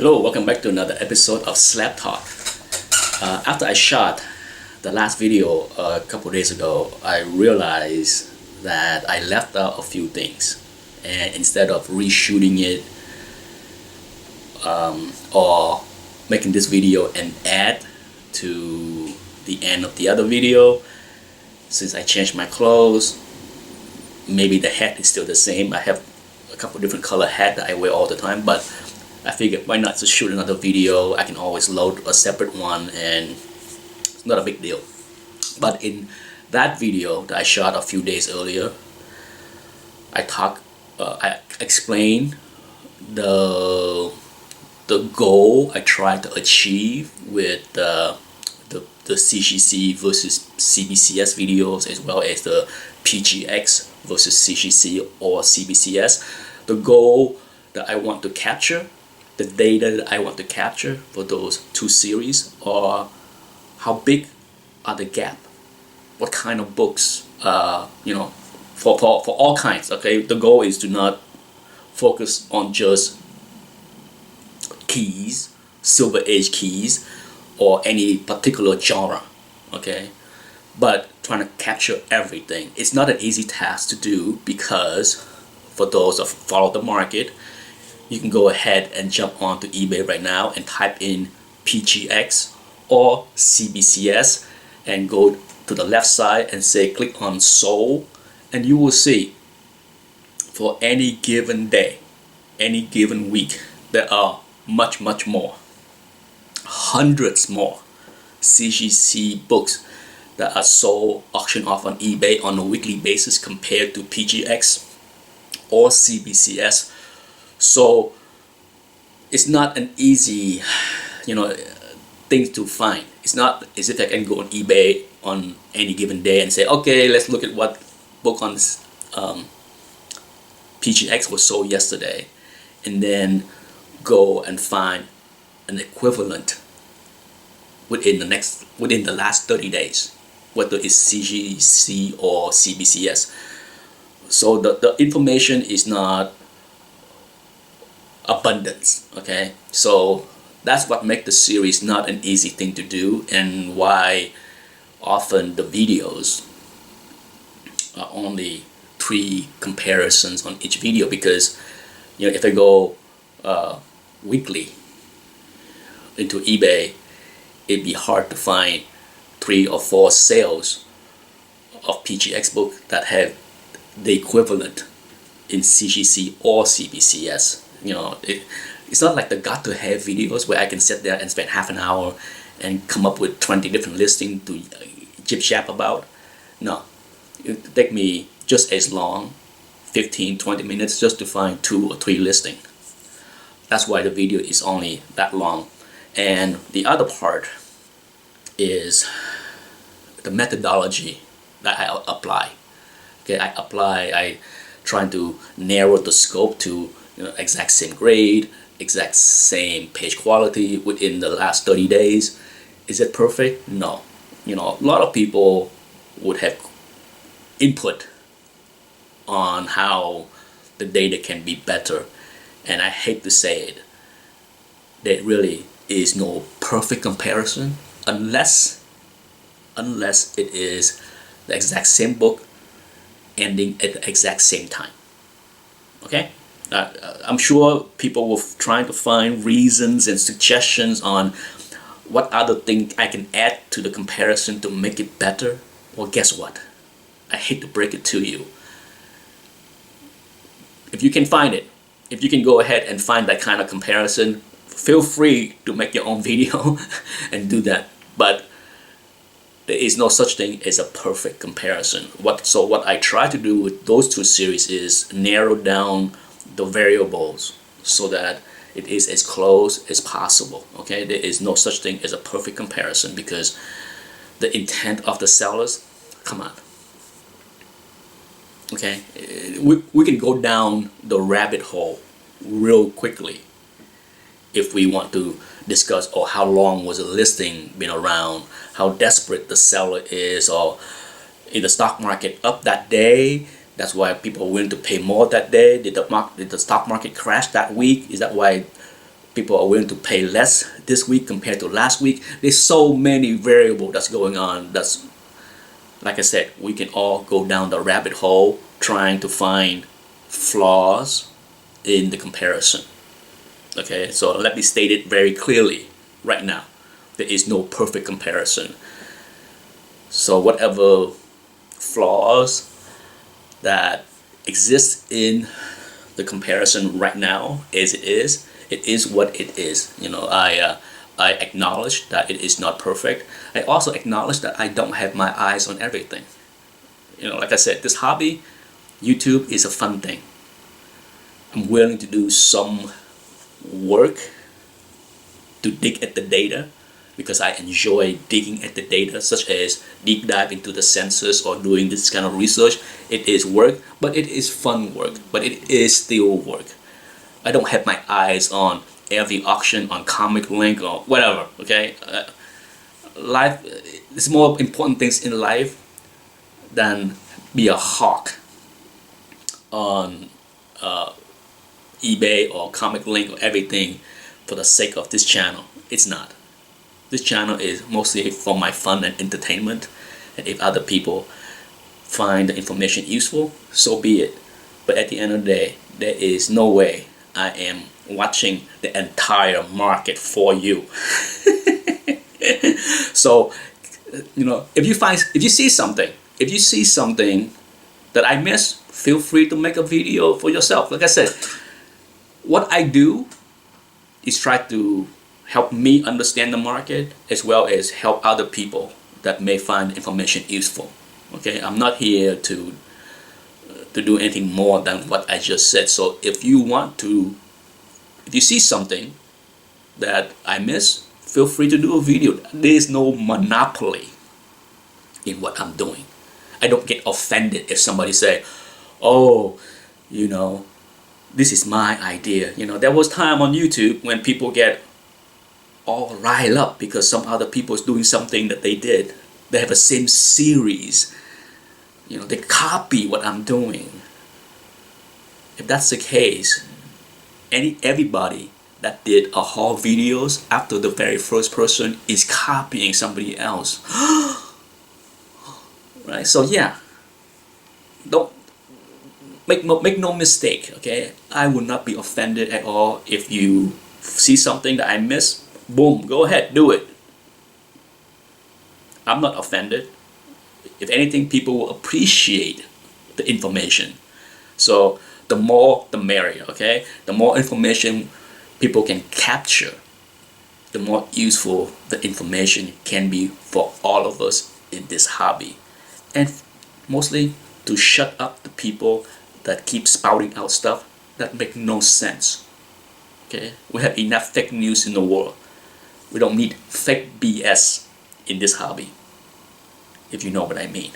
Hello, welcome back to another episode of SLAB TALK. After I shot the last video a couple days ago, I realized that I left out a few things, and instead of reshooting it or making this video an ad to the end of the other video, since I changed my clothes, maybe the hat is still the same. I have a couple different color hat that I wear all the time, but I figured why not just shoot another video. I can always load a separate one and it's not a big deal. But in that video that I shot a few days earlier, I explained the goal I tried to achieve with the CGC versus CBCS videos, as well as the PGX versus CGC or CBCS. The goal that I want to capture, the data that I want to capture for those two series, are how big are the gap, what kind of books, for all kinds. Okay, the goal is to not focus on just keys, silver age keys, or any particular genre. Okay, but trying to capture everything. It's not an easy task to do, because for those that follow the market, you can go ahead and jump onto eBay right now and type in PGX or CBCS and go to the left side and say click on sold, and you will see for any given day, any given week, there are much more, hundreds more CGC books that are sold, auctioned off on eBay on a weekly basis compared to PGX or CBCS. So it's not an easy, thing to find. It's not as if I can go on eBay on any given day and say, okay, let's look at what book on PGX was sold yesterday, and then go and find an equivalent within the last 30 days, whether it's CGC or CBCS. So the information is not abundance. Okay, so that's what makes the series not an easy thing to do, and why often the videos are only 3 comparisons on each video, because if I go weekly into eBay, it'd be hard to find 3 or 4 sales of PGX book that have the equivalent in CGC or CBCS. It's not like the got to have videos where I can sit there and spend half an hour and come up with 20 different listings to jib-jab about. No, it take me just as long, 15-20 minutes, just to find 2 or 3 listings. That's why the video is only that long. And the other part is the methodology that I apply. Okay, I try to narrow the scope to exact same grade, exact same page quality within the last 30 days. Is it perfect? No. A lot of people would have input on how the data can be better, and I hate to say it, there really is no perfect comparison unless it is the exact same book ending at the exact same time. Okay, I'm sure people will try to find reasons and suggestions on what other thing I can add to the comparison to make it better. Well, guess what? I hate to break it to you. If you can find it, if you can go ahead and find that kind of comparison, feel free to make your own video and do that. But there is no such thing as a perfect comparison. So what I try to do with those 2 series is narrow down the variables so that it is as close as possible. Okay, there is no such thing as a perfect comparison, because the intent of the sellers, come on. Okay, we can go down the rabbit hole real quickly if we want to discuss, or how long was a listing been around, how desperate the seller is, or in the stock market up that day, that's why people are willing to pay more that day. Did the stock market crash that week? Is that why people are willing to pay less this week compared to last week. There's so many variables that's going on. That's, like I said, we can all go down the rabbit hole trying to find flaws in the comparison. Okay, so let me state it very clearly right now. There is no perfect comparison. So whatever flaws that exist in the comparison right now, as it is what it is. You know, I acknowledge that it is not perfect. I also acknowledge that I don't have my eyes on everything. You know, like I said, this hobby, YouTube, is a fun thing. I'm willing to do some work to dig at the data because I enjoy digging at the data, such as deep dive into the sensors or doing this kind of research. It is work, but it is fun work, but it is still work. I don't have my eyes on every auction on Comic Link or whatever. Okay, life is more important things in life than be a hawk on eBay or Comic Link or everything for the sake of this channel. It's not. This channel is mostly for my fun and entertainment, and if other people find the information useful, so be it. But at the end of the day, there is no way I am watching the entire market for you. So, you know, if you see something that I miss, feel free to make a video for yourself. Like I said, what I do is try to help me understand the market as well as help other people that may find information useful. Okay, I'm not here to do anything more than what I just said. So if you see something that I miss, feel free to do a video. There is no monopoly in what I'm doing. I don't get offended if somebody say, oh, you know, this is my idea. You know, there was time on YouTube when people get all riled up because some other people is doing something that they did. They have the same series. You know, they copy what I'm doing. If that's the case, everybody that did a haul videos after the very first person is copying somebody else. Right? So yeah, don't make no mistake. Okay, I will not be offended at all if you see something that I miss. Boom, go ahead, do it. I'm not offended. If anything, people will appreciate the information. So the more the merrier, okay? The more information people can capture, the more useful the information can be for all of us in this hobby. And mostly to shut up the people that keep spouting out stuff that make no sense. Okay? We have enough fake news in the world. We don't need fake BS in this hobby, if you know what I mean.